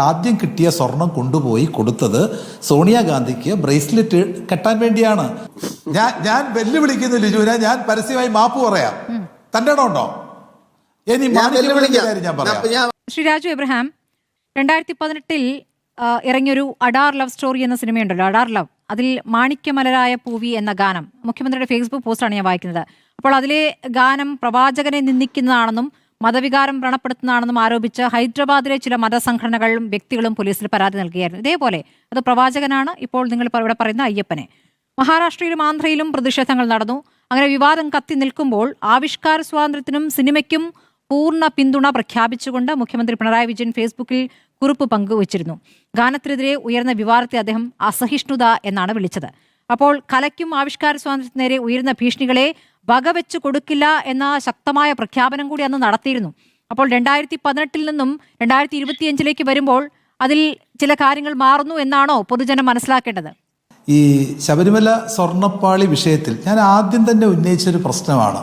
ആദ്യം കിട്ടിയ സ്വർണം കൊണ്ടുപോയി കൊടുത്തത് സോണിയാഗാന്ധിക്ക് ബ്രേസ്ലെറ്റ് കെട്ടാൻ വേണ്ടിയാണ്. ഞാൻ വെല്ലുവിളിക്കുന്നു ലിജുവിനെ, ഞാൻ പരസ്യമായി മാപ്പ് പറയാം. തന്റെ ഉണ്ടോ? ഇനി ഞാൻ പറയാം. ശ്രീ രാജു എബ്രഹാം 2018 ഇറങ്ങിയൊരു അഡാർ ലവ് സ്റ്റോറി എന്ന സിനിമയുണ്ടല്ലോ, അഡാർ ലവ്. അതിൽ മാണിക്യമലരായ പൂവി എന്ന ഗാനം മുഖ്യമന്ത്രിയുടെ ഫേസ്ബുക്ക് പോസ്റ്റാണ് ഞാൻ വായിക്കുന്നത്. അപ്പോൾ അതിലെ ഗാനം പ്രവാചകനെ നിന്ദിക്കുന്നതാണെന്നും മതവികാരം വ്രണപ്പെടുത്തുന്നതാണെന്നും ആരോപിച്ച് ഹൈദരാബാദിലെ ചില മതസംഘടനകളും വ്യക്തികളും പോലീസിൽ പരാതി നൽകിയായിരുന്നു. ഇതേപോലെ അത് പ്രവാചകനാണ് ഇപ്പോൾ നിങ്ങൾ ഇവിടെ പറയുന്ന അയ്യപ്പനെ. മഹാരാഷ്ട്രയിലും ആന്ധ്രയിലും പ്രതിഷേധങ്ങൾ നടന്നു. അങ്ങനെ വിവാദം കത്തി നിൽക്കുമ്പോൾ ആവിഷ്കാര സ്വാതന്ത്ര്യത്തിനും സിനിമയ്ക്കും പൂർണ്ണ പിന്തുണ പ്രഖ്യാപിച്ചുകൊണ്ട് മുഖ്യമന്ത്രി പിണറായി വിജയൻ ഫേസ്ബുക്കിൽ കുറിപ്പ് പങ്കുവച്ചിരുന്നു. ഗാനത്തിനെതിരെ ഉയർന്ന വിവാദത്തെ അദ്ദേഹം അസഹിഷ്ണുത എന്നാണ് വിളിച്ചത്. അപ്പോൾ കലയ്ക്കും ആവിഷ്കാര സ്വാതന്ത്ര്യത്തിന് നേരെ ഉയരുന്ന ഭീഷണികളെ വകവെച്ചു കൊടുക്കില്ല എന്ന ശക്തമായ പ്രഖ്യാപനം കൂടി അന്ന് നടത്തിയിരുന്നു. അപ്പോൾ 2018 നിന്നും 2025 വരുമ്പോൾ അതിൽ ചില കാര്യങ്ങൾ മാറുന്നു എന്നാണോ പൊതുജനം മനസ്സിലാക്കേണ്ടത്? ഈ ശബരിമല സ്വർണ്ണപ്പാളി വിഷയത്തിൽ ഞാൻ ആദ്യം തന്നെ ഉന്നയിച്ചൊരു പ്രശ്നമാണ്.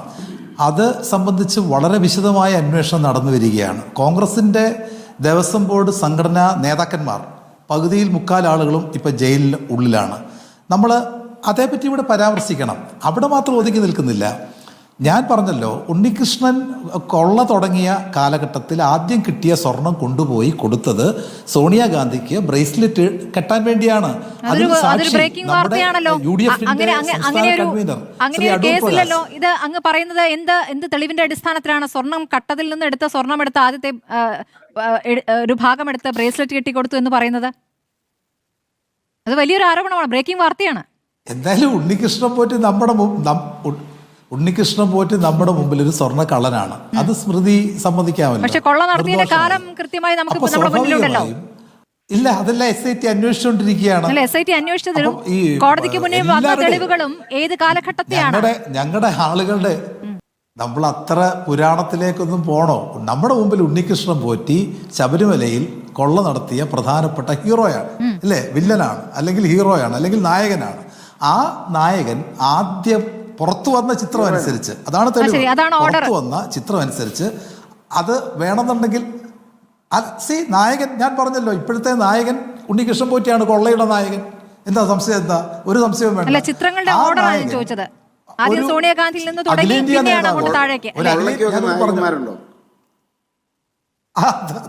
അത് സംബന്ധിച്ച് വളരെ വിശദമായ അന്വേഷണം നടന്നു വരികയാണ്. കോൺഗ്രസിൻ്റെ ദേവസ്വം ബോർഡ് സംഘടനാ നേതാക്കന്മാർ പകുതിയിൽ മുക്കാൽ ആളുകളും ഇപ്പം ജയിലിന് ഉള്ളിലാണ്. നമ്മൾ അതേപ്പറ്റി ഇവിടെ പരാമർശിക്കണം. അവിടെ മാത്രം ഒതുങ്ങി നിൽക്കുന്നില്ല. ഞാൻ പറഞ്ഞല്ലോ, ഉണ്ണികൃഷ്ണൻ കൊള്ള തുടങ്ങിയ കാലഘട്ടത്തിൽ ആദ്യം കിട്ടിയ സ്വർണം കൊണ്ടുപോയി കൊടുത്തത് സോണിയാഗാന്ധിക്ക് ബ്രേസ്ലെറ്റ് കെട്ടാൻ വേണ്ടിയാണ്. ഇത് അങ്ങ് പറയുന്നത് എന്ത് തെളിവിന്റെ അടിസ്ഥാനത്തിലാണ് കട്ടതിൽ നിന്ന് എടുത്ത സ്വർണം എടുത്ത് ആദ്യത്തെ ഒരു ഭാഗം എടുത്ത് ബ്രേസ്ലെറ്റ് കെട്ടിക്കൊടുത്തു എന്ന് പറയുന്നത്? അത് വലിയൊരു ആരോപണമാണ്, ബ്രേക്കിംഗ് വാർത്തയാണ്. എന്തായാലും ഉണ്ണികൃഷ്ണൻ പോറ്റി നമ്മുടെ മുമ്പിൽ ഒരു സ്വർണ്ണ കള്ളനാണ്. അത് സ്മൃതി സമ്മതിക്കാമല്ലോ. പക്ഷെ കൊള്ള നടത്തിയ കാലം കൃത്യമായി നമുക്ക് നമ്മുടെ മുന്നിലുണ്ടല്ലോ. ഇല്ല, അതെല്ലാം SIT അന്വേഷിച്ചുകൊണ്ടിരിക്കുകയാണ്. കോടതിക്ക് മുന്നിൽ തെളിവുകളും ഏത് കാലഘട്ടത്തെയാണ്. ഞങ്ങളുടെ ആളുകളുടെ നമ്മൾ അത്ര പുരാണത്തിലേക്കൊന്നും പോണോ? നമ്മുടെ മുമ്പിൽ ഉണ്ണികൃഷ്ണൻ പോറ്റി ശബരിമലയിൽ കൊള്ള നടത്തിയ പ്രധാനപ്പെട്ട ഹീറോയാണ്, അല്ലേ? വില്ലനാണ്, അല്ലെങ്കിൽ ഹീറോയാണ്, അല്ലെങ്കിൽ നായകനാണ്. ആ നായകൻ ആദ്യം പുറത്തു വന്ന ചിത്രം അനുസരിച്ച്, അതാണ് തെളിവ്, പുറത്തു വന്ന ചിത്രം അനുസരിച്ച് അത് വേണമെന്നുണ്ടെങ്കിൽ നായകൻ, ഞാൻ പറഞ്ഞല്ലോ, ഇപ്പോഴത്തെ നായകൻ ഉണ്ണികൃഷ്ണൻ പോറ്റിയാണ് കൊള്ളയുടെ നായകൻ. എന്താ സംശയം? എന്താ ഒരു സംശയവും വേണ്ട. ചിത്രങ്ങളുടെ ഓർഡറാണ് ചോദിച്ചത്. ആദ്യം സോണിയാഗാന്ധിയിൽ നിന്ന് തുടങ്ങി പിന്നെയാണ് അങ്ങോട്ട് താഴേക്ക്.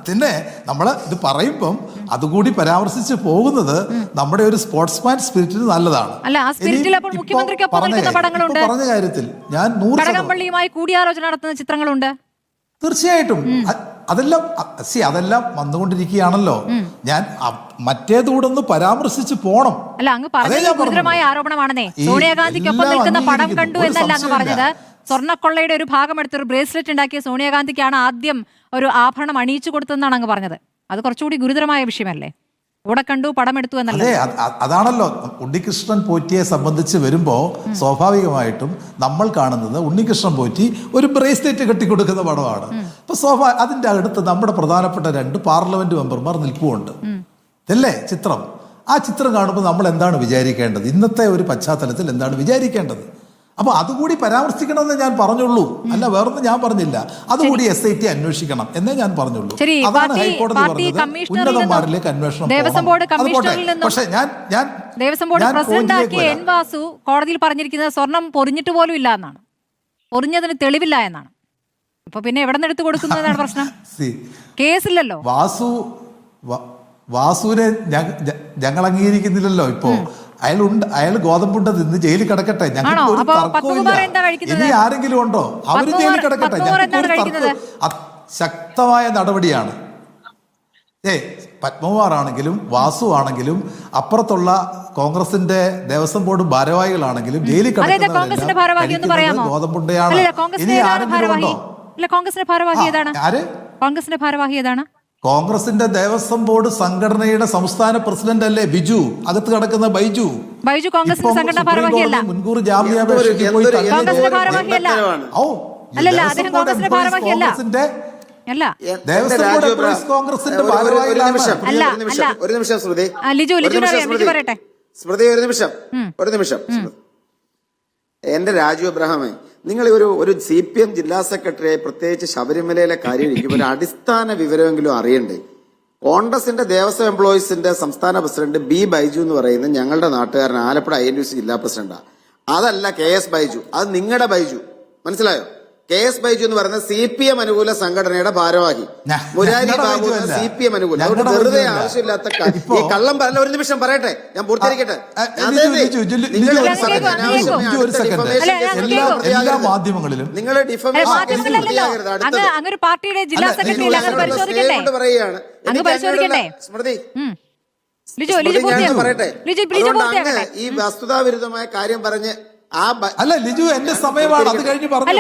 പിന്നെ നമ്മൾ ഇത് പറയുമ്പം അതുകൂടി പരാമർശിച്ച് പോകുന്നത് നമ്മുടെ ഒരു സ്പോർട്സ്മാൻ സ്പിരിറ്റിന് നല്ലതാണ്. പറഞ്ഞ കാര്യത്തിൽ ഞാൻ 100% കൂടിയാലോചന നടത്തുന്ന ചിത്രങ്ങളുണ്ട്. തീർച്ചയായിട്ടും അതെല്ലാം വന്നുകൊണ്ടിരിക്കുകയാണല്ലോ. ഞാൻ മറ്റേതൂടൊന്ന് പരാമർശിച്ച് പോണം. അല്ല, അങ്ങ് പറഞ്ഞത് ഗുരുതരമായ ആരോപണമാണെന്നേ. സോണിയാഗാന്ധിക്കൊപ്പം നിൽക്കുന്ന പടം കണ്ടു എന്നല്ല അങ്ങ് പറഞ്ഞത്. സ്വർണ്ണക്കൊള്ളയുടെ ഒരു ഭാഗം എടുത്ത് ഒരു ബ്രേസ്ലെറ്റ് ഉണ്ടാക്കിയ സോണിയാഗാന്ധിക്കാണ് ആദ്യം ഒരു ആഭരണം അണിയിച്ചു കൊടുത്തതെന്നാണ് അങ്ങ് പറഞ്ഞത്. അത് കുറച്ചുകൂടി ഗുരുതരമായ വിഷയമല്ലേ? ഇവിടെ കണ്ടു, പടം എടുത്തു എന്നല്ലേ? അതാണല്ലോ ഉണ്ണികൃഷ്ണൻ പോറ്റിയെ സംബന്ധിച്ച് വരുമ്പോൾ സ്വാഭാവികമായിട്ടും നമ്മൾ കാണുന്നത് ഉണ്ണികൃഷ്ണൻ പോറ്റി ഒരു ബ്രേസ്ലെറ്റ് കെട്ടിക്കൊടുക്കുന്ന പടമാണ്. അപ്പൊ അതിന്റെ അടുത്ത് നമ്മുടെ പ്രധാനപ്പെട്ട 2 പാർലമെന്റ് മെമ്പർമാർ നിൽപ്പുണ്ട്, ഇതല്ലേ ചിത്രം? ആ ചിത്രം കാണുമ്പോൾ നമ്മൾ എന്താണ് വിചാരിക്കേണ്ടത്? ഇന്നത്തെ ഒരു പശ്ചാത്തലത്തിൽ എന്താണ് വിചാരിക്കേണ്ടത്? അപ്പൊ അതുകൂടി പരാമർശിക്കണമെന്ന് ഞാൻ പറഞ്ഞുള്ളൂ, അല്ല വേറൊന്നും ഞാൻ പറഞ്ഞില്ല. അതുകൂടി SIT അന്വേഷിക്കണം എന്നേ ഞാൻ പറഞ്ഞുള്ളൂ. അതാണ് ഹൈക്കോടതി പറഞ്ഞത്, ഉന്നതന്മാരിലേക്ക് അന്വേഷണം. പക്ഷെ ഞാൻ ദേവസ്വം ബോർഡ് പ്രസിഡന്റാക്കിയ എൻ വാസു കോടതിയിൽ പറഞ്ഞിരിക്കുന്നത് സ്വർണം പൊറിഞ്ഞിട്ട് പോലും ഇല്ല എന്നാണ്, പൊറിഞ്ഞതിന് തെളിവില്ല എന്നാണ്. അപ്പൊ പിന്നെ എവിടെ നിന്ന് എടുത്തു കൊടുക്കുന്നതാണ് പ്രശ്നം? കേസില്ലല്ലോ. വാസുവിനെ ഞങ്ങൾ അംഗീകരിക്കുന്നില്ലല്ലോ. ഇപ്പോ അയാൾ ഗോതമ്പുണ്ട തിന്ന് ജയിലിൽ കിടക്കട്ടെ, ഞങ്ങൾക്ക് ഒരു തർക്കമില്ല. ഇനി ആരെങ്കിലും ഉണ്ടോ? അവര് ജയിലിൽ കിടക്കട്ടെ, ഞങ്ങൾക്ക് ശക്തമായ നടപടിയാണ്. പത്മകുമാറാണെങ്കിലും വാസു ആണെങ്കിലും അപ്പുറത്തുള്ള കോൺഗ്രസിന്റെ ദേവസ്വം ബോർഡ് ഭാരവാഹികളാണെങ്കിലും ജയിലിൽ കിടക്കുന്നത് ഗോതമ്പുണ്ടയാണ്. ഇനി ആരെങ്കിലും ഉണ്ടോ? കോൺഗ്രസിന്റെ ഭാരവാഹി ഏതാണ്? കോൺഗ്രസിന്റെ ദേവസ്വം ബോർഡ് സംഘടനയുടെ സംസ്ഥാന പ്രസിഡന്റ് അല്ലേ ബിജു? അകത്ത് കിടക്കുന്ന ബൈജു കോൺഗ്രസിന്റെ സംഘടനാ ഭാരവാഹിയല്ല. മുൻകൂർ ജാമ്യാപേക്ഷയ്ക്ക് പോയി എന്റെ രാജു എബ്രഹാമേ, നിങ്ങൾ ഒരു CPM ജില്ലാ സെക്രട്ടറിയെ പ്രത്യേകിച്ച് ശബരിമലയിലെ കാര്യം ഒരു അടിസ്ഥാന വിവരമെങ്കിലും അറിയണ്ടേ? കോൺഗ്രസിന്റെ ദേവസ്വം എംപ്ലോയീസിന്റെ സംസ്ഥാന പ്രസിഡന്റ് ബി ബൈജു എന്ന് പറയുന്നത് ഞങ്ങളുടെ നാട്ടുകാരൻ, ആലപ്പുഴ INTUC ജില്ലാ പ്രസിഡന്റാണ്. അതല്ല KS ബൈജു, അത് നിങ്ങളുടെ ബൈജു. മനസ്സിലായോ? KS ബൈജു എന്ന് പറയുന്നത് CPM അനുകൂല സംഘടനയുടെ ഭാരവാഹി. മുരാരി ബാബു CPM അനുകൂല. അതുകൊണ്ട് വെറുതെ ആവശ്യമില്ലാത്ത ഈ കള്ളം പറഞ്ഞ ഒരു നിമിഷം പറയട്ടെ, ഞാൻ പൂർത്തീകരിക്കട്ടെ. എല്ലാ മാധ്യമങ്ങളിലും നിങ്ങൾ അങ്ങൊരു പാർട്ടിയുടെ ജില്ലാ സെക്രട്ടറി പറയുകയാണ്. സ്മൃതി, ഞാൻ പറയട്ടെ. അതുകൊണ്ട് ഈ വസ്തുതാവിരുദ്ധമായ കാര്യം പറഞ്ഞ് അല്ല ലിജു, എന്റെ സമയമാണ്, അത് കഴിഞ്ഞ് പറഞ്ഞു.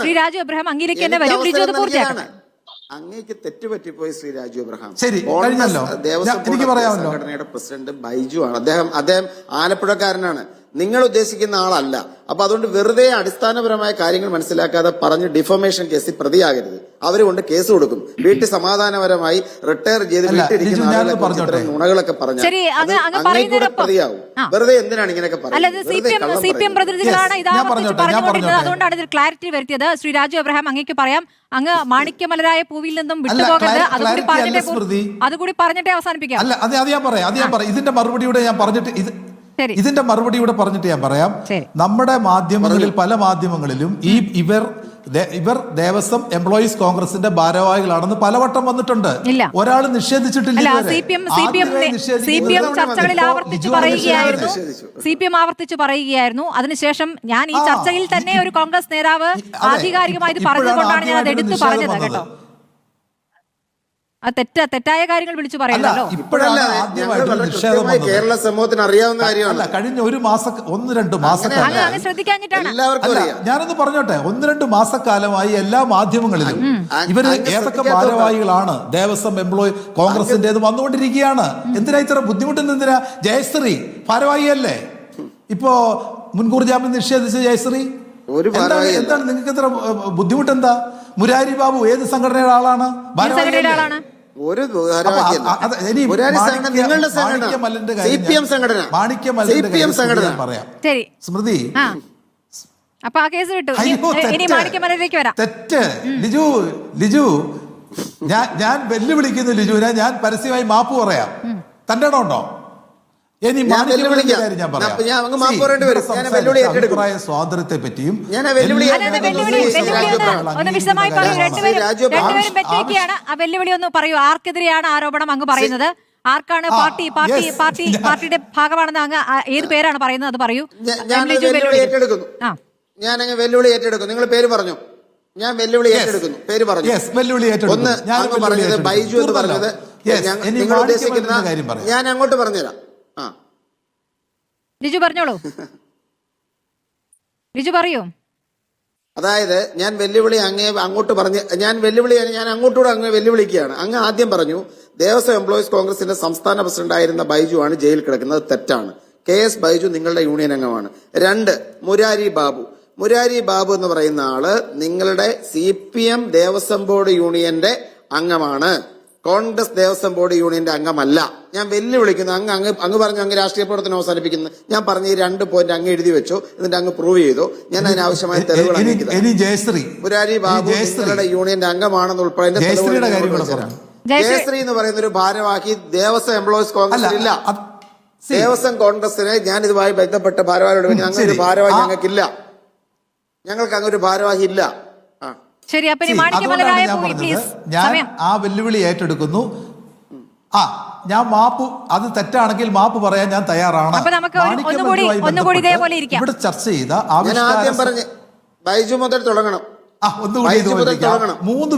ശ്രീ രാജു എബ്രഹാം അംഗീകരിക്കേണ്ടി വരും. ലിജു അത് പൂർത്തിയാക്കട്ടെ. അങ്ങേക്ക് തെറ്റുപറ്റിപ്പോയി ശ്രീ രാജു എബ്രഹാം. ശരി, കഴിഞ്ഞല്ലോ. എനിക്ക് പറയാമല്ലോ. സംഘടനയുടെ പ്രസിഡന്റ് ബൈജു ആണ്. അദ്ദേഹം ആലപ്പുഴക്കാരനാണ്. നിങ്ങൾ ഉദ്ദേശിക്കുന്ന ആളല്ല. അപ്പൊ അതുകൊണ്ട് വെറുതെ അടിസ്ഥാനപരമായ കാര്യങ്ങൾ മനസ്സിലാക്കാതെ പറഞ്ഞ് ഡിഫമേഷൻ കേസിൽ പ്രതിയാകരുത്. അവരുകൊണ്ട് കേസ് കൊടുക്കും. വീട്ടിൽ സമാധാനപരമായി റിട്ടയർ ചെയ്ത് വീട്ടിലിരിക്കുന്ന ആളുകളെ നുണകളൊക്കെ പറഞ്ഞാൽ പ്രതിയാവും. വെറുതെ എന്തിനാണ് ഇങ്ങനെയൊക്കെ പറയുന്നത്? CPM പ്രതിനിധികളാണ് അതുകൊണ്ടാണ് ഇതിൽ ക്ലാരിറ്റി വരുത്തിയത്. ശ്രീ രാജു എബ്രഹാം, അങ്ങേക്ക് പറയാം, അങ്ങ് മാണിക്യമലരായ പൂവിൽ നിന്നും വിട്ടുപോകരുത്. അതുകൂടി പറഞ്ഞിട്ടേ അവസാനിപ്പിക്കാം. അല്ല, അത് ഞാൻ പറയാം. ഇതിന്റെ മറുപടിയുടെ ഞാൻ പറഞ്ഞിട്ട് ഞാൻ പറയാം. നമ്മുടെ മാധ്യമങ്ങളിൽ, പല മാധ്യമങ്ങളിലും ഇവർ ദേവസ്വം എംപ്ലോയീസ് കോൺഗ്രസിന്റെ ഭാരവാഹികളാണെന്ന് പലവട്ടം വന്നിട്ടുണ്ട്. ഒരാൾ നിഷേധിച്ചിട്ടില്ല. CPM ചർച്ചകളിൽ ആവർത്തിച്ചു പറയുകയായിരുന്നു. അതിനുശേഷം ഞാൻ ഈ ചർച്ചയിൽ തന്നെ ഒരു കോൺഗ്രസ് നേതാവ് ആധികാരികമായി പറഞ്ഞതുകൊണ്ടാണ് ഞാൻ അത് എടുത്തു പറഞ്ഞത് കേട്ടോ. തെറ്റായ കാര്യങ്ങൾ വിളിച്ചു പറയുന്നല്ലോ. കേരള സമൂഹത്തിന് അറിയാവുന്ന കാര്യമല്ല. കഴിഞ്ഞ 1-2 മാസക്കാലം ശ്രദ്ധിക്കാഞ്ഞിട്ടാണ്. ഞാനൊന്ന് പറഞ്ഞോട്ടെ, 1-2 മാസക്കാലമായി എല്ലാ മാധ്യമങ്ങളിലും ഇവര് ഏതൊക്കെ ഭാരവാഹികളാണ് ദേവസ്വം എംപ്ലോയി കോൺഗ്രസിന്റെ വന്നുകൊണ്ടിരിക്കുകയാണ്. എന്തിനാ ഇത്ര ബുദ്ധിമുട്ടുന്ന? എന്തിനാ? ജയശ്രീ ഭാരവാഹിയല്ലേ? ഇപ്പോ മുൻകൂർ ജാമ്യം നിഷേധിച്ച ജയശ്രീ. എന്താണ് നിങ്ങൾക്ക് ഇത്ര ബുദ്ധിമുട്ട്? എന്താ? മുരാരി ബാബു ഏത് സംഘടനയുടെ ആളാണ്? പറയാം. സ്മൃതി, അപ്പൊ ആ കേസ് വിട്ടു. തെറ്റ് ലിജു. ഞാൻ വെല്ലുവിളിക്കുന്നു ലിജുവിനെ. ഞാൻ പരസ്യമായി മാപ്പ് പറയാം. തന്റെ ഉണ്ടോ? സ്വാതന്ത്ര്യത്തെ പറ്റിയും വെല്ലുവിളി ഒന്ന് പറയൂ. ആർക്കെതിരെയാണ് ആരോപണം അങ്ങ് പറയുന്നത്? ആർക്കാണ്? പാർട്ടിയുടെ ഭാഗമാണെന്ന് അങ്ങ് ഏത് പേരാണ് പറയുന്നത്? അത് പറയൂ. ഞാൻ അങ്ങ് വെല്ലുവിളി ഏറ്റെടുക്കും. നിങ്ങൾ പേര് പറഞ്ഞു. ഞാൻ വെല്ലുവിളി ഏറ്റെടുക്കുന്നു. പേര് പറഞ്ഞു. ഒന്ന് അങ്ങ് പറഞ്ഞത് ബൈജു എന്ന് പറഞ്ഞത് നിങ്ങൾ ഉദ്ദേശിക്കുന്ന ഞാൻ അങ്ങോട്ട് പറഞ്ഞുതരാം. ലിജു പറഞ്ഞോളൂ. ലിജു പറയൂ. അതായത് ഞാൻ വെല്ലുവിളി അങ്ങോട്ട് പറഞ്ഞ് ഞാൻ അങ്ങോട്ടൂടെ അങ്ങ് വെല്ലുവിളിക്കുകയാണ്. അങ്ങ് ആദ്യം പറഞ്ഞു ദേവസ്വം എംപ്ലോയീസ് കോൺഗ്രസിന്റെ സംസ്ഥാന പ്രസിഡന്റ് ആയിരുന്ന ബൈജു ആണ് ജയിലിൽ കിടക്കുന്നത്. തെറ്റാണ്. KS ബൈജു നിങ്ങളുടെ യൂണിയൻ അംഗമാണ്. 2, മുരാരി ബാബു എന്ന് പറയുന്ന ആള് നിങ്ങളുടെ CPM ദേവസ്വം ബോർഡ് യൂണിയന്റെ അംഗമാണ്. കോൺഗ്രസ് ദേവസ്വം ബോർഡ് യൂണിയന്റെ അംഗമല്ല. ഞാൻ വെല്ലുവിളിക്കുന്നു. അങ്ങ് പറഞ്ഞു അങ്ങ് രാഷ്ട്രീയ പ്രവർത്തനം അവസാനിപ്പിക്കുന്നു. ഞാൻ പറഞ്ഞ ഈ 2 പോയിന്റ് അങ്ങ് എഴുതി വെച്ചോ, എന്നിട്ട് അങ്ങ് പ്രൂവ് ചെയ്തോ. ഞാൻ അതിനാവശ്യമായ തെളിവുകൾ മുരാരി ബാബു നിങ്ങളുടെ യൂണിയന്റെ അംഗമാണെന്ന് ഉൾപ്പെടെ ജയശ്രീ എന്ന് പറയുന്ന ഒരു ഭാരവാഹി ദേവസ്വം എംപ്ലോയീസ് കോൺഗ്രസ് ഇല്ല. ദേവസ്വം കോൺഗ്രസിനെ ഞാൻ ഇതുമായി ബന്ധപ്പെട്ട ഭാരവാഹിയോട് അങ്ങനെ ഒരു ഭാരവാഹി ഞങ്ങൾക്കില്ല. ഞങ്ങൾക്ക് അങ്ങനെ ഒരു ഭാരവാഹി ഇല്ല. ഞാൻ ആ വെല്ലുവിളി ഏറ്റെടുക്കുന്നു. ഞാൻ മാപ്പ്, അത് തെറ്റാണെങ്കിൽ മാപ്പ് പറയാൻ ഞാൻ തയ്യാറാണ്. ഇവിടെ ചർച്ച ചെയ്ത ആദ്യം പറഞ്ഞ് ബൈജു മുതൽ തുടങ്ങണം. 3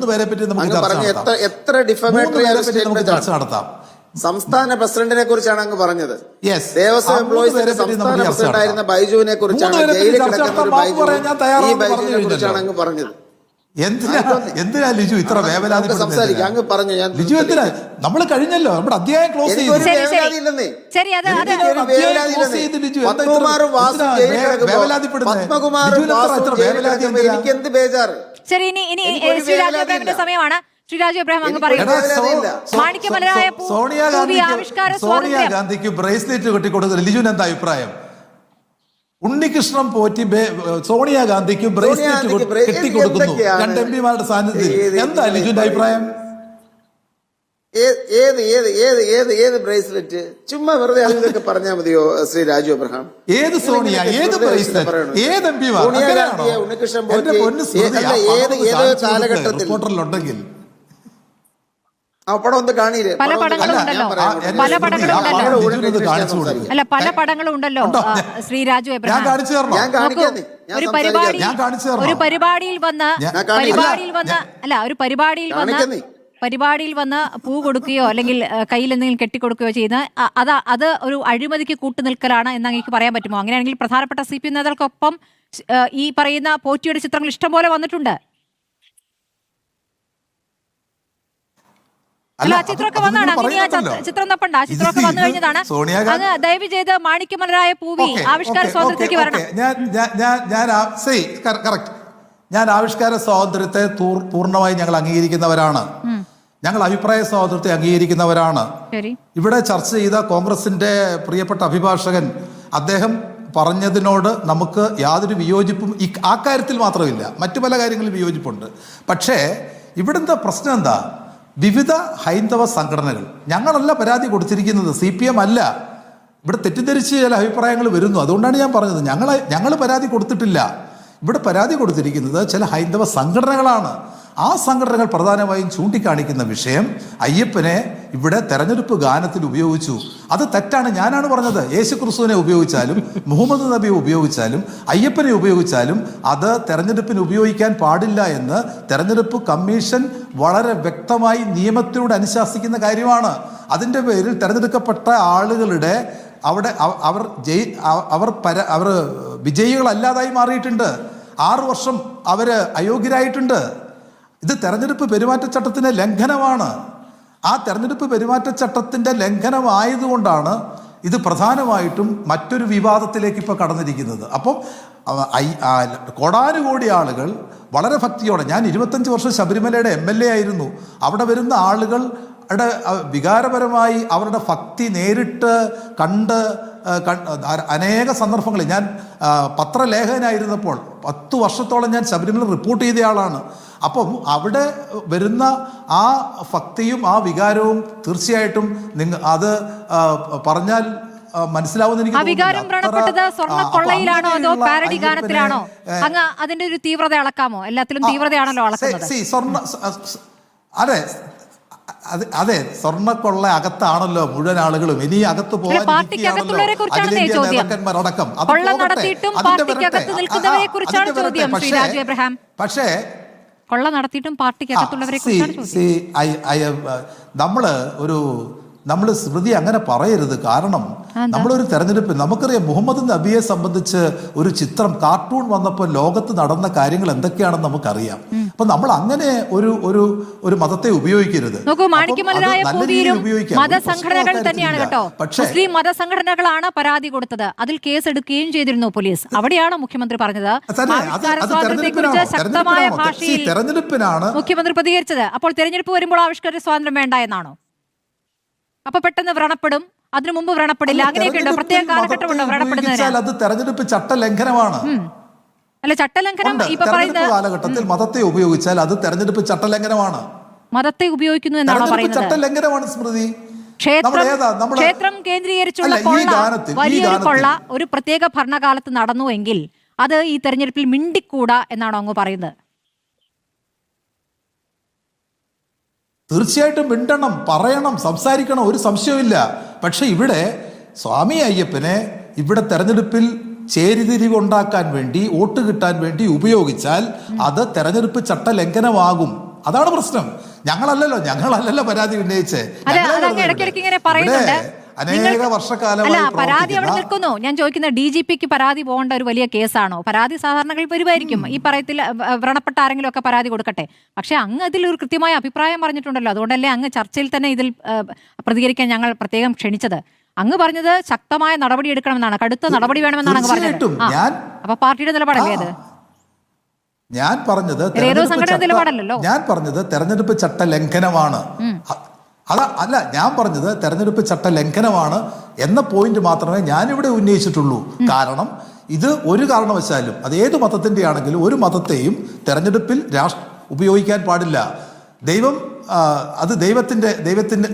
പേരെ പറ്റി നമുക്ക് എത്ര ഡിഫമേറ്ററി ചർച്ച നടത്താം. സംസ്ഥാന പ്രസിഡന്റിനെ കുറിച്ചാണ് അങ്ങ് പറഞ്ഞത്. ദേവസ്വം എംപ്ലോയീസിന്റെ സംസ്ഥാന പ്രസിഡന്റ് ആയിരുന്ന ബൈജുവിനെ കുറിച്ചാണ്, ജയിലിൽ കിടക്കുന്ന ഒരു ബൈജു, ഈ ബൈജുവിനെ കുറിച്ചാണ് അങ്ങ് പറഞ്ഞത്. എന്തിനാ ലിജു ഇത്ര വേവലാതി സംസാരിക്കുക? അങ്ങ് പറഞ്ഞു. ഞാൻ ലിജു എന്തിനാ? നമ്മൾ കഴിഞ്ഞല്ലോ, നമ്മുടെ അധ്യായം ക്ലോസ് ചെയ്തു. എനിക്ക് എന്ത് ബേജാറ്? ശരി, ഇനി സമയമാണ്. ശ്രീ രാജു എബ്രഹാം അങ്ങ് പറയുന്നത് സോണിയാഗാന്ധിക്ക് ബ്രേസ്ലെറ്റ് കെട്ടിക്കൊടുക്കുന്ന ലിജുവിന് എന്താ അഭിപ്രായം? ഉണ്ണികൃഷ്ണൻ പോറ്റി സോണിയാഗാന്ധിക്ക് ബ്രേസ്ലെറ്റ് കെട്ടിക്കൊടുക്കുന്നു എന്തൊക്കെയാണ്? 2 എംപിമാരുടെ സാന്നിധ്യത്തിൽ. എന്താ ലിജുന്റെ അഭിപ്രായം? ഏത് ബ്രേസ്ലെറ്റ്? ചുമ്മാ വെറുതെ അതിലൊക്കെ പറഞ്ഞാൽ മതിയോ ശ്രീ രാജു അബ്രഹാം? ഏത് സോണിയ, ഏത് ബ്രേസ്ലെറ്റ്, ഏത് എംപിമാർ? സോണിയാഗാന്ധിയെ ഉണ്ണികൃഷ്ണൻ പോറ്റി ഏത് കാലഘട്ടത്തിൽ റിപ്പോർട്ടറിലുണ്ടെങ്കിൽ ആ പടം ഒന്ന് കാണീര്. പല പടങ്ങളും ഉണ്ടല്ലോ, പല പടങ്ങളും ഉണ്ടല്ലോ. അല്ല, പല പടങ്ങളും ഉണ്ടല്ലോ ശ്രീ രാജു ഞാൻ എബ്രഹാം. കാണിച്ചു തരണം. ഞാൻ കാണിക്കാന്നേ. ഒരു പരിപാടിയിൽ വന്ന് പൂ കൊടുക്കുകയോ അല്ലെങ്കിൽ കയ്യിൽ എന്തെങ്കിലും കെട്ടിക്കൊടുക്കുകയോ ചെയ്യുന്ന അത് ഒരു അഴിമതിക്ക് കൂട്ടുനിൽക്കലാണ് എന്ന് അങ്ങേക്ക് പറയാൻ പറ്റുമോ? അങ്ങനെയാണെങ്കിൽ പ്രധാനപ്പെട്ട CPM നേതാക്കൾക്കൊപ്പം ഈ പറയുന്ന പോറ്റിയുടെ ചിത്രങ്ങൾ ഇഷ്ടം പോലെ വന്നിട്ടുണ്ട്. അല്ല, ചിത്രമൊക്കെ വന്നതാണ്. അങ്ങനെ ചിത്രം തപ്പണ്ട, ആ ചിത്രമൊക്കെ വന്നു കഴിഞ്ഞതാണ്. അങ്ങ് ദയവ് ചെയ്ത് മാണിക്യമലരായ പൂവി ആവിഷ്കാര സ്വാതന്ത്ര്യത്തിലേക്ക് വരണം. ഞാൻ ആവിഷ്കാര സ്വാതന്ത്ര്യത്തെ പൂർണ്ണമായി ഞങ്ങൾ അംഗീകരിക്കുന്നവരാണ്. ഞങ്ങൾ അഭിപ്രായ സ്വാതന്ത്ര്യത്തെ അംഗീകരിക്കുന്നവരാണ്. ഇവിടെ ചർച്ച ചെയ്ത കോൺഗ്രസിന്റെ പ്രിയപ്പെട്ട അഭിഭാഷകൻ അദ്ദേഹം പറഞ്ഞതിനോട് നമുക്ക് യാതൊരു വിയോജിപ്പും ആ കാര്യത്തിൽ മാത്രമില്ല, മറ്റു പല കാര്യങ്ങളിൽ വിയോജിപ്പുണ്ട്. പക്ഷേ ഇവിടുത്തെ പ്രശ്നം എന്താ? വിവിധ ഹൈന്ദവ സംഘടനകൾ, ഞങ്ങളല്ല പരാതി കൊടുത്തിരിക്കുന്നത്, CPM അല്ല. ഇവിടെ തെറ്റിദ്ധരിച്ച് ചില അഭിപ്രായങ്ങൾ വരുന്നു. അതുകൊണ്ടാണ് ഞാൻ പറഞ്ഞത് ഞങ്ങൾ പരാതി കൊടുത്തിട്ടില്ല. ഇവിടെ പരാതി കൊടുത്തിരിക്കുന്നത് ചില ഹൈന്ദവ സംഘടനകളാണ്. ആ സംഘടനകൾ പ്രധാനമായും ചൂണ്ടിക്കാണിക്കുന്ന വിഷയം അയ്യപ്പനെ ഇവിടെ തെരഞ്ഞെടുപ്പ് ഗാനത്തിൽ ഉപയോഗിച്ചു. അത് തെറ്റാണ്. ഞാനാണ് പറഞ്ഞത്. യേശുക്രിസ്തുവിനെ ഉപയോഗിച്ചാലും മുഹമ്മദ് നബിയെ ഉപയോഗിച്ചാലും അയ്യപ്പനെ ഉപയോഗിച്ചാലും അത് തെരഞ്ഞെടുപ്പിന് ഉപയോഗിക്കാൻ പാടില്ല എന്ന് തെരഞ്ഞെടുപ്പ് കമ്മീഷൻ വളരെ വ്യക്തമായി നിയമത്തിലൂടെ അനുശാസിക്കുന്ന കാര്യമാണ്. അതിൻ്റെ പേരിൽ തെരഞ്ഞെടുക്കപ്പെട്ട ആളുകളുടെ അവർ വിജയികളല്ലാതായി മാറിയിട്ടുണ്ട്. 6 വർഷം അവർ അയോഗ്യരായിട്ടുണ്ട്. ഇത് തെരഞ്ഞെടുപ്പ് പെരുമാറ്റച്ചട്ടത്തിൻ്റെ ലംഘനമാണ്. ആ തെരഞ്ഞെടുപ്പ് പെരുമാറ്റച്ചട്ടത്തിൻ്റെ ലംഘനമായതുകൊണ്ടാണ് ഇത് പ്രധാനമായിട്ടും മറ്റൊരു വിവാദത്തിലേക്ക് ഇപ്പോൾ കടന്നിരിക്കുന്നത്. അപ്പം കോടാനുകോടി ആളുകൾ വളരെ ഭക്തിയോടെ, ഞാൻ 25 വർഷം ശബരിമലയുടെ MLA ആയിരുന്നു. അവിടെ വരുന്ന ആളുകൾ വികാരപരമായി അവരുടെ ഭക്തി നേരിട്ട് കണ്ട് അനേക സന്ദർഭങ്ങളിൽ ഞാൻ പത്രലേഖകനായിരുന്നപ്പോൾ 10 വർഷത്തോളം ഞാൻ ശബരിമല റിപ്പോർട്ട് ചെയ്ത ആളാണ്. അപ്പം അവിടെ വരുന്ന ആ ഭക്തിയും ആ വികാരവും തീർച്ചയായിട്ടും അത് പറഞ്ഞാൽ മനസ്സിലാവുന്ന എനിക്ക് സ്വർണ്ണക്കൊള്ളയിലാണോ അതോ പാരഡി ഗാനത്തിലാണോ? അങ്ങ് അതിന്റെ ഒരു തീവ്രത അളക്കാമോ? എല്ലാത്തിലും തീവ്രതയാണല്ലോ അളക്കുന്നത്. അതെ, സ്വർണ്ണക്കൊള്ള അകത്താണല്ലോ മുഴുവൻ ആളുകളും. ഇനി അകത്ത് പോകാൻ പക്ഷേ കൊള്ള നടത്തിയിട്ടും പാർട്ടിക്കകത്തുള്ളവരെ നമ്മൾ സ്മൃതി അങ്ങനെ പറയരുത്. കാരണം നമ്മളൊരു തെരഞ്ഞെടുപ്പ്, നമുക്കറിയാം മുഹമ്മദ് നബിയെ സംബന്ധിച്ച് ഒരു ചിത്രം കാർട്ടൂൺ വന്നപ്പോൾ ലോകത്ത് നടന്ന കാര്യങ്ങൾ എന്തൊക്കെയാണെന്ന് നമുക്കറിയാം. അപ്പൊ നമ്മൾ അങ്ങനെ ഒരു മതത്തെ ഉപയോഗിക്കരുത്. മതസംഘടനകൾ തന്നെയാണ് കേട്ടോ, മുസ്ലിം മതസംഘടനകളാണ് പരാതി കൊടുത്തത്. അതിൽ കേസ് എടുക്കുകയും ചെയ്തിരുന്നു പോലീസ്. അവിടെയാണ് മുഖ്യമന്ത്രി പറഞ്ഞത് സ്വാതന്ത്ര്യത്തെക്കുറിച്ച് ശക്തമായ ഭാഷയിൽ മുഖ്യമന്ത്രി പ്രതികരിച്ചത്. അപ്പോൾ തെരഞ്ഞെടുപ്പ് വരുമ്പോൾ ആവിഷ്കാര സ്വാതന്ത്ര്യം വേണ്ട എന്നാണോ? അപ്പൊ പെട്ടെന്ന് വ്രണപ്പെടും, അതിനു മുമ്പ് വ്രണപ്പെടില്ല, അങ്ങനെയൊക്കെ ഉണ്ടോ? പ്രത്യേക കാലഘട്ടമുണ്ടോ വ്രണപ്പെടുന്നതിന്? അത് തെരഞ്ഞെടുപ്പ് ചട്ടലംഘനമാണ്. അല്ല, ചട്ടലംഘനം ഇപ്പൊ പറയുന്നത് കാലഘട്ടത്തിൽ മതത്തെ ഉപയോഗിച്ചാൽ അത് തെരഞ്ഞെടുപ്പ് ചട്ടലംഘനമാണ്. മതത്തെ ഉപയോഗിക്കുന്നു എന്നാണോ പറയുന്നത്? ചട്ടലംഘനമാണ് സ്മൃതി. ക്ഷേത്രം കേന്ദ്രീകരിച്ചുള്ള വലിയൊരു കൊള്ള ഒരു പ്രത്യേക ഭരണകാലത്ത് നടന്നുവെങ്കിൽ അത് ഈ തെരഞ്ഞെടുപ്പിൽ മിണ്ടിക്കൂടാ എന്നാണോ അങ്ങ് പറയുന്നത്? തീർച്ചയായിട്ടും മിണ്ടണം, പറയണം, സംസാരിക്കണം, ഒരു സംശയവുമില്ല. പക്ഷെ ഇവിടെ സ്വാമി അയ്യപ്പനെ ഇവിടെ തെരഞ്ഞെടുപ്പിൽ ചേരിതിരിവ് ഉണ്ടാക്കാൻ വേണ്ടി, വോട്ട് കിട്ടാൻ വേണ്ടി ഉപയോഗിച്ചാൽ അത് തെരഞ്ഞെടുപ്പ് ചട്ടലംഘനമാകും. അതാണ് പ്രശ്നം. ഞങ്ങളല്ലല്ലോ പരാതി ഉന്നയിച്ചേ. അനേക വർഷക്കാലമായി പരാതി അവിടെ നിൽക്കുന്നു. ഞാൻ ചോദിക്കുന്നത് DGPക്ക് പരാതി പോകേണ്ട ഒരു വലിയ കേസാണോ? പരാതി സാധാരണകൾ വരുമായിരിക്കും. ഈ പറയത്തിൽ വ്രണപ്പെട്ട ആരെങ്കിലും ഒക്കെ പരാതി കൊടുക്കട്ടെ. പക്ഷെ അങ്ങ് അതിൽ ഒരു കൃത്യമായ അഭിപ്രായം പറഞ്ഞിട്ടുണ്ടല്ലോ. അതുകൊണ്ടല്ലേ അങ്ങ് ചർച്ചയിൽ തന്നെ ഇതിൽ പ്രതികരിക്കാൻ ഞങ്ങൾ പ്രത്യേകം ക്ഷണിച്ചത്. അങ്ങ് പറഞ്ഞത് ശക്തമായ നടപടി എടുക്കണമെന്നാണ്, കടുത്ത നടപടി വേണമെന്നാണ് അങ്ങ് പറഞ്ഞത്. അപ്പൊ പാർട്ടിയുടെ നിലപാടല്ലേ അത്? ഞാൻ പറഞ്ഞത് തെരഞ്ഞെടുപ്പ് ചട്ട ലംഘനമാണ്. ഞാൻ പറഞ്ഞത് തെരഞ്ഞെടുപ്പ് ചട്ട ലംഘനമാണ് എന്ന പോയിന്റ് മാത്രമേ ഞാനിവിടെ ഉന്നയിച്ചിട്ടുള്ളൂ. കാരണം ഇത് ഒരു കാരണവശാലും അത് ഏത് മതത്തിൻ്റെ ആണെങ്കിലും ഒരു മതത്തെയും തെരഞ്ഞെടുപ്പിൽ ഉപയോഗിക്കാൻ പാടില്ല. ദൈവം അത്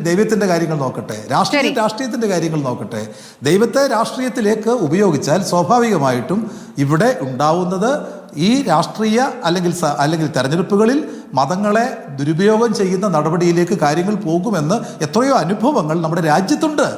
ദൈവത്തിന്റെ കാര്യങ്ങൾ നോക്കട്ടെ, രാഷ്ട്രീയത്തിന്റെ കാര്യങ്ങൾ നോക്കട്ടെ. ദൈവത്തെ രാഷ്ട്രീയത്തിലേക്ക് ഉപയോഗിച്ചാൽ സ്വാഭാവികമായിട്ടും ഇവിടെ ഉണ്ടാവുന്നത് ഈ രാഷ്ട്രീയ അല്ലെങ്കിൽ തെരഞ്ഞെടുപ്പുകളിൽ മതങ്ങളെ ദുരുപയോഗം ചെയ്യുന്ന നടപടിയിലേക്ക് കാര്യങ്ങൾ പോകുമെന്ന് എത്രയോ അനുഭവങ്ങൾ നമ്മുടെ രാജ്യത്തുണ്ട്.